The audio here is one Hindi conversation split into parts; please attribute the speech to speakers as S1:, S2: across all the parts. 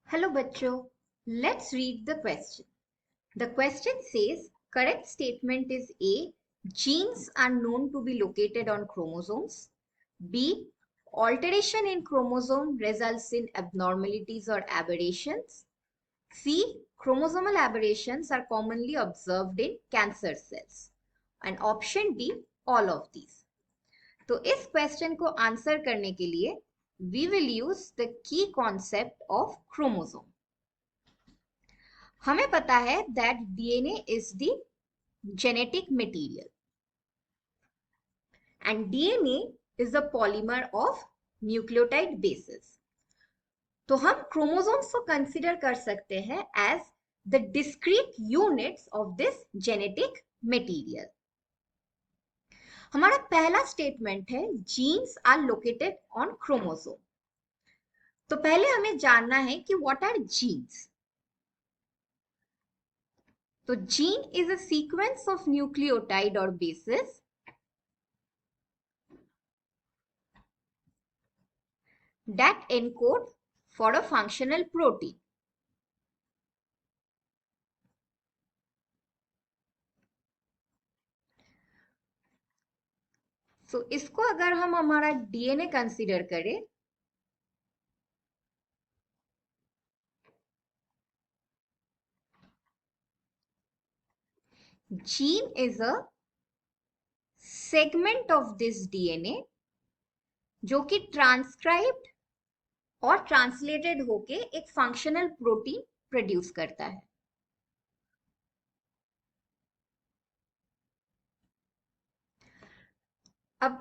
S1: Hello bachcho, let's read the question. The question says, correct statement is A, genes are known to be located on chromosomes. B, alteration in chromosome results in abnormalities or aberrations. C, chromosomal aberrations are commonly observed in cancer cells. And option D, all of these. तो इस क्वेश्चन को आंसर करने के लिए we will use the key concept of chromosome. हमें पता है that DNA is the genetic material and DNA is the polymer of nucleotide bases. तो हम क्रोमोसोम्स को कंसीडर कर सकते हैं as the discrete units of this genetic material. हमारा पहला स्टेटमेंट है genes are located on chromosome. तो पहले हमें जानना है कि व्हाट आर जीन्स. तो gene is a sequence of nucleotide और bases that encode for a functional protein. So इसको अगर हम हमारा डीएनए कंसीडर करें gene is a segment of this DNA जो कि ट्रांसक्राइब्ड और ट्रांसलेटेड होके एक फंक्शनल प्रोटीन प्रोड्यूस करता है. अब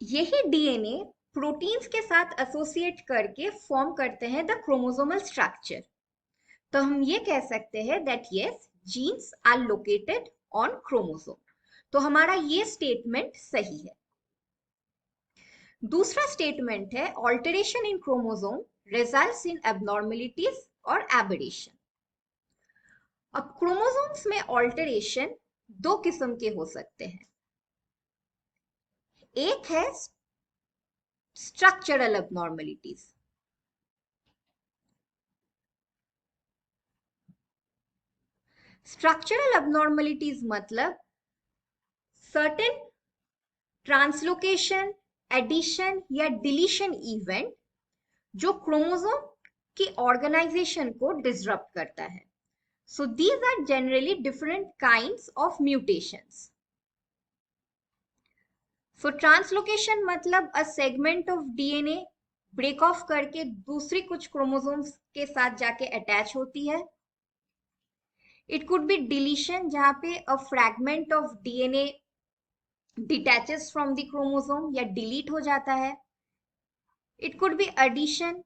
S1: यही डीएनए प्रोटीन्स के साथ एसोसिएट करके फॉर्म करते हैं द क्रोमोसोमल स्ट्रक्चर. तो हम ये कह सकते हैं that yes genes are located on chromosome. तो हमारा ये स्टेटमेंट सही है. दूसरा स्टेटमेंट है alteration in chromosome results in abnormalities और एबरेशन. अब क्रोमोसोम्स में ऑल्टरेशन दो किस्म के हो सकते हैं. एक है स्ट्रक्चरल एबनॉर्मलिटीज. स्ट्रक्चरल एबनॉर्मलिटीज मतलब सर्टेन ट्रांसलोकेशन, एडिशन या डिलीशन इवेंट जो क्रोमोसोम की ऑर्गेनाइजेशन को डिसरप्ट करता है. So these are generally different kinds of mutations. So translocation मतलब अ segment of DNA break off करके दूसरी कुछ क्रोमोसोम्स के साथ जाके अटैच होती है. इट कुड बी डिलीशन जहां पे a fragment of DNA detaches from the chromosome या डिलीट हो जाता है. इट कुड बी एडिशन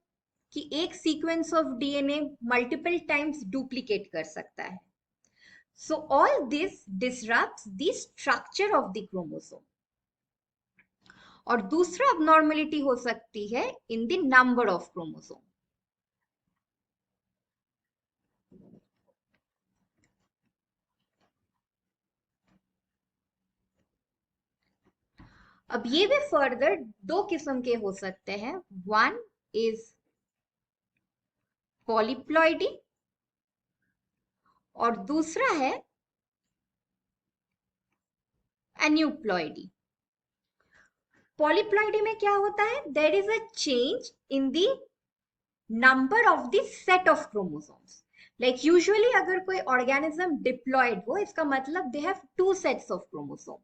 S1: कि एक sequence of DNA multiple times duplicate कर सकता है. So all this disrupts the structure of the chromosome. और दूसरा अबनॉर्मलिटी हो सकती है in the number of chromosome. अब ये भी फर्दर दो किस्म के हो सकते हैं. वन इज पॉलीप्लॉइडी और दूसरा है एन्यूप्लॉइडी. पॉलीप्लॉइडी में क्या होता है? There is a change in the number of the set of chromosomes. Like usually अगर कोई ऑर्गेनिज्म डिप्लॉयड हो इसका मतलब they have two sets of chromosome.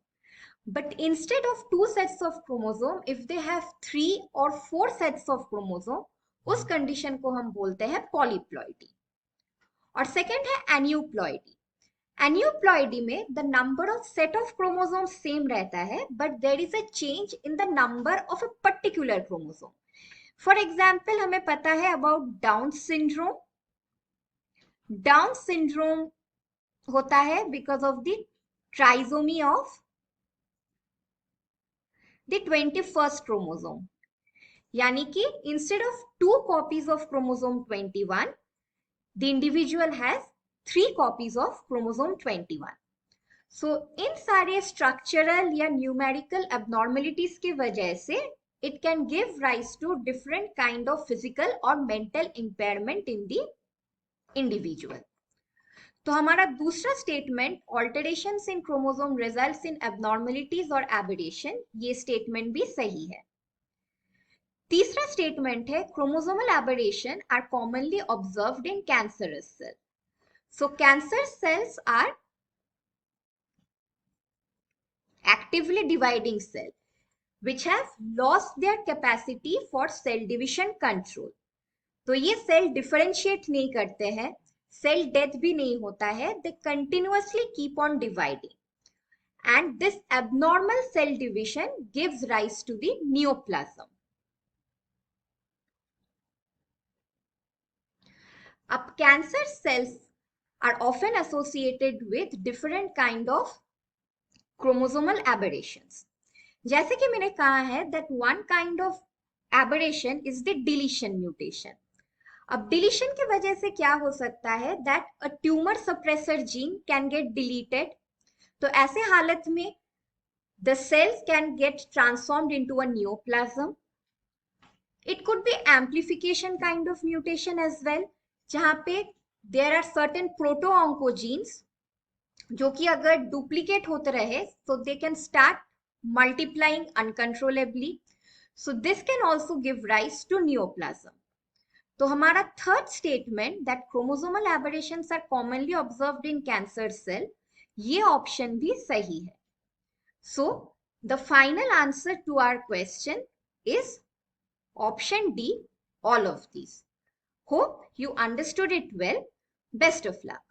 S1: But instead of two sets of chromosome, if they have 3 or 4 sets of chromosome, उस कंडीशन को हम बोलते हैं पॉलीप्लॉइडी. और सेकेंड है एन्यूप्लॉइडी. एन्यूप्लॉइडी में the number of set of chromosome same रहता है but there is a change in the number of a particular chromosome. For example हमें पता है about Down syndrome. Down syndrome होता है because of the trisomy of the 21st chromosome. यानी कि instead of 2 copies of chromosome 21, the individual has 3 copies of chromosome 21. So इन सारे structural या numerical abnormalities की वजह से it can give rise to different kind of physical or mental impairment in the individual. तो हमारा दूसरा statement alterations in chromosome results in abnormalities और एबरेशन, ये स्टेटमेंट भी सही है. तीसरा स्टेटमेंट है chromosomal aberration are commonly observed in cancerous cell. So cancer cells are actively dividing cell which have lost their capacity for cell division control. तो ये सेल डिफरेंशिएट नहीं करते हैं, सेल डेथ भी नहीं होता है, they continuously keep on dividing and this abnormal cell division gives rise to the neoplasm. अब cancer cells are often associated with different kind of chromosomal aberrations. जैसे कि मैंने कहा है that one kind of aberration is the deletion mutation. अब डिलीशन की वजह से क्या हो सकता है that a tumor suppressor gene can get deleted. तो ऐसे हालत में the cells can get transformed into a neoplasm. It could be amplification kind of mutation as well, जहाँ पे there are certain proto-oncogenes जो कि अगर डुप्लीकेट होते रहे so they can start multiplying uncontrollably. So this can also give rise to neoplasm. तो हमारा third statement that chromosomal aberrations are commonly observed in cancer cell, ये ऑप्शन भी सही है. So the final answer to our question is option D, all of these. Hope you understood it well. Best of luck.